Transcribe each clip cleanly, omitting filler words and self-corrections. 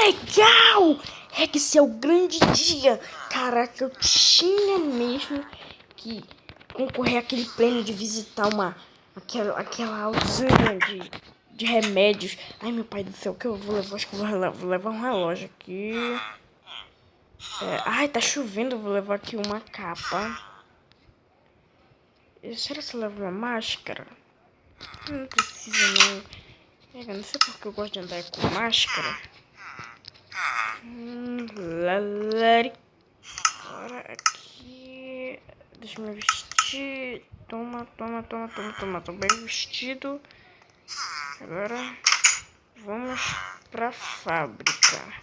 legal! É que esse é o grande dia. Caraca, eu tinha mesmo que concorrer àquele prêmio de visitar aquela usina de remédios. Ai, meu pai do céu, o que eu vou levar? Acho que eu vou levar um relógio aqui. Ai, tá chovendo, eu vou levar aqui uma capa. Será que eu levo uma máscara? Não precisa não. Eu não sei porque eu gosto de andar com máscara. Agora aqui. Deixa eu me vestir. Toma. Tô bem vestido. Agora vamos pra fábrica.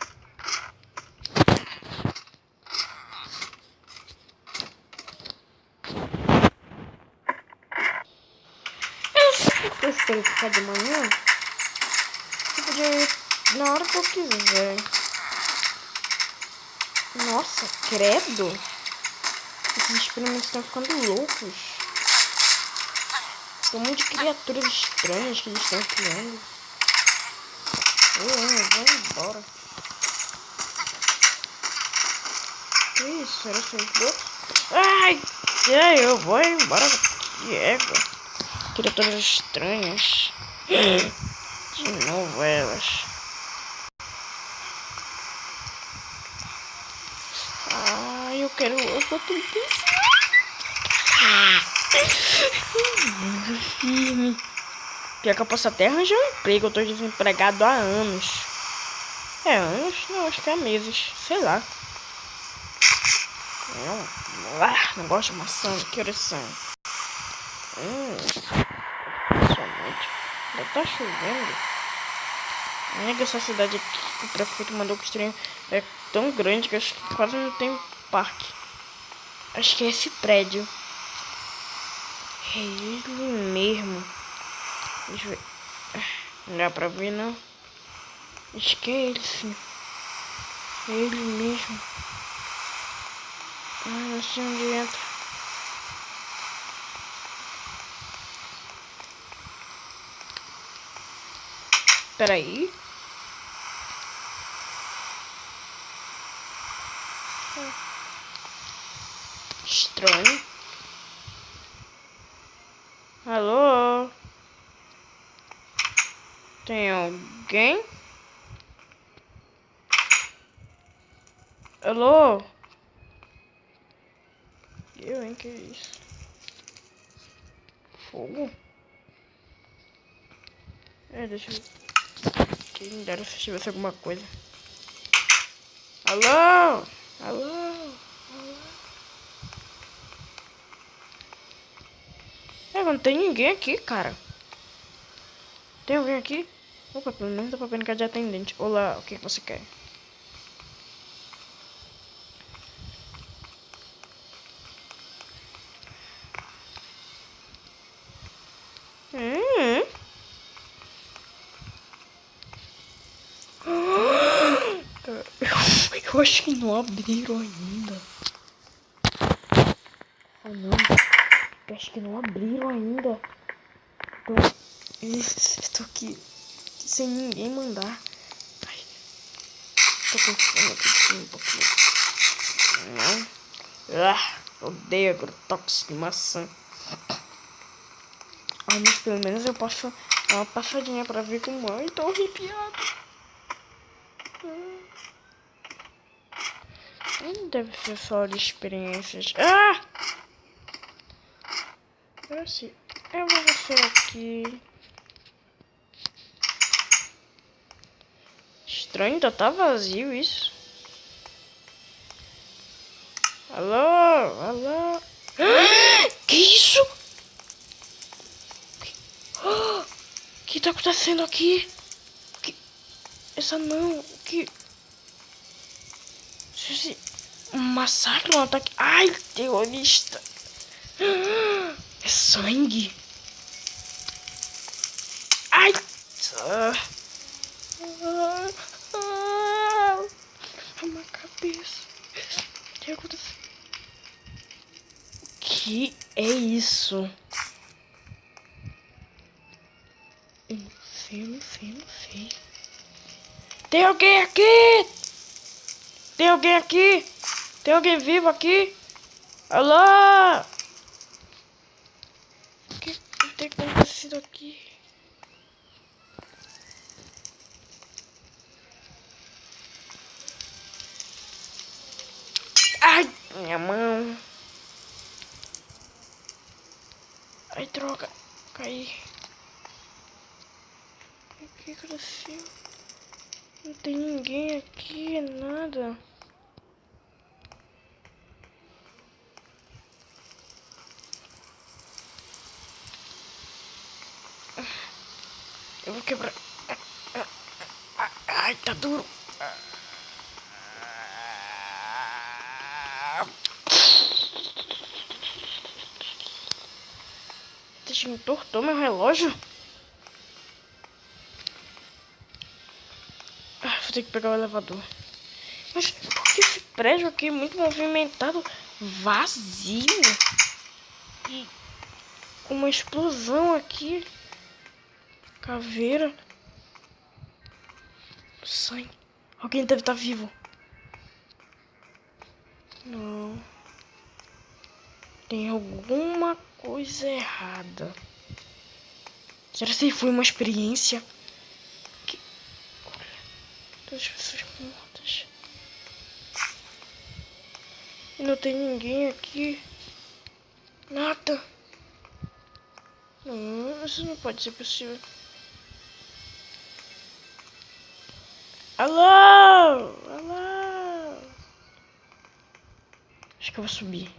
Eu sei que eu esperei ficar de manhã. Eu podia ir na hora que eu quiser. Nossa, credo. Esses experimentos estão ficando loucos. Tem um monte de criaturas estranhas que eles estão criando. Eu vou embora. Que isso? Era seu esgoto? Ai, eu vou embora. Que égua. Criaturas estranhas. De novo elas. Ai, eu quero outro firme. Pior que eu posso até arranjar um emprego. Eu tô desempregado há anos. Anos? Não, acho que há meses. Sei lá. Não gosto de maçã. Que horas são? Somente. Ainda tá chovendo. Essa cidade aqui que o prefeito mandou construir é tão grande que acho que quase não tem parque. Acho que é esse prédio. É ele mesmo. Deixa eu ver. Não dá pra ver não. Acho que é ele sim. É ele mesmo. Não sei onde entra. Peraí. Estranho. Alô? Tem alguém? Alô? Hein? Que isso? Fogo? Deixa eu... Quem me dera se tivesse alguma coisa. Alô? Não tem ninguém aqui, cara. Tem alguém aqui? Opa, pelo menos dá pra brincar de atendente. Olá, o que você quer? Eu acho que não abriram ainda. Não. Eu acho que não abriram ainda. Estou aqui sem ninguém mandar. Ai, tô com fome aqui um pouquinho. Odeio agrotóxico de maçã. Mas pelo menos eu posso dar uma passadinha pra ver como é. Tô arrepiado. Não deve ser só de experiências. Eu vou ver aqui. Estranho, ainda tá vazio isso. Alô? Que isso? O que tá acontecendo aqui? Um massacre, um ataque. Ai, terrorista. É sangue. Ai. Uma cabeça. O que aconteceu? Que é isso? Eu não sei. Tem alguém aqui? Tem alguém aqui? Tem alguém vivo aqui? Alô? O que tem acontecido aqui? Ai, minha mão. Ai, droga. Caí. O que aconteceu? Não tem ninguém aqui, nada. Eu vou quebrar. Ai, tá duro. Deixa me entortou meu relógio. Vou ter que pegar o elevador. Mas por que esse prédio aqui é muito movimentado, vazio? E uma explosão aqui. Caveira. Sangue. Alguém deve estar vivo. Não. Tem alguma coisa errada. Será que foi uma experiência? Olha, todas as pessoas mortas. E não tem ninguém aqui. Nada. Não, isso não pode ser possível. Alô? Alô? Acho que eu vou subir.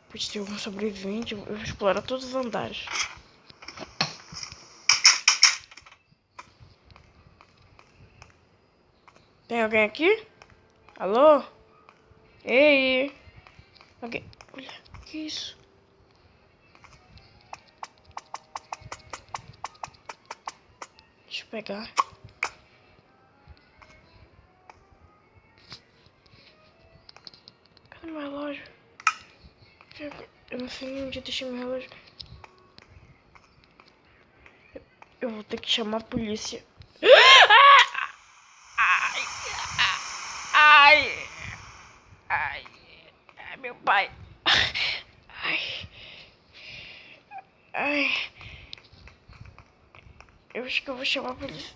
Pode ter algum sobrevivente. Eu vou explorar todos os andares. Tem alguém aqui? Alô? Ei! Alguém? Olha, que isso? Deixa eu pegar. Cadê meu relógio? Eu não sei nem onde eu deixei meu relógio. Eu vou ter que chamar a polícia. Ai! Ai! Ai! Ai, meu pai! Ai! Ai! Eu acho que eu vou chamar a polícia.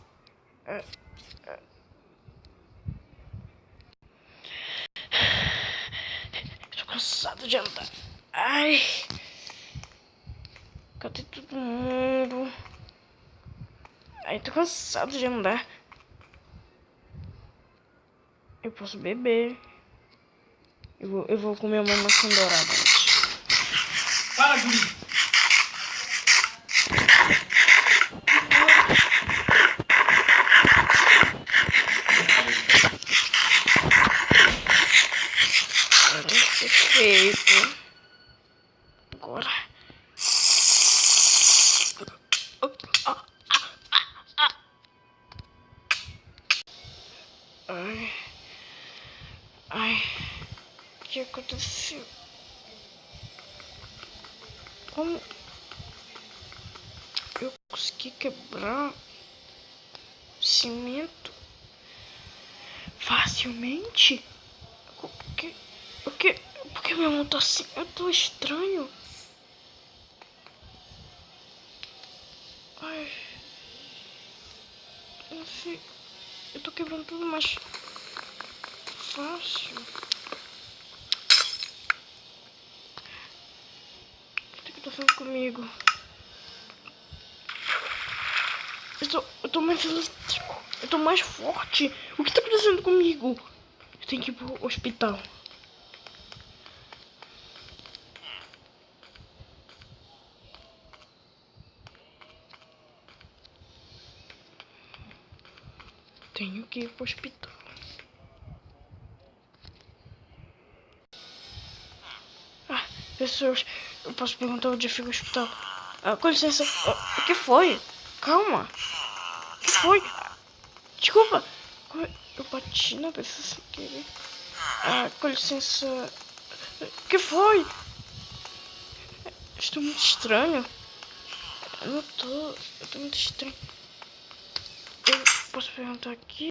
Tô cansado de andar. Ai! Cadê todo mundo? Ai, tô cansado de andar. Eu posso beber. Eu vou comer uma maçã dourada antes. Fala, guri! Perfeito. Agora. Ai. Ai. O que aconteceu? Como eu consegui quebrar cimento facilmente? Por que minha mão tá assim? Eu tô estranho. Ai. Não sei. Eu tô quebrando tudo mais fácil. O que tá fazendo comigo? Eu tô mais elétrico. Eu tô mais forte. O que tá acontecendo comigo? Eu tenho que ir pro hospital. Tenho que ir pro hospital. Pessoas, eu posso perguntar onde fica o hospital. Com licença. O que foi? Calma. O que foi? Desculpa. Eu bati na pessoa sem querer. Com licença. O que foi? Estou muito estranho. Eu tô muito estranho. posso perguntar aqui?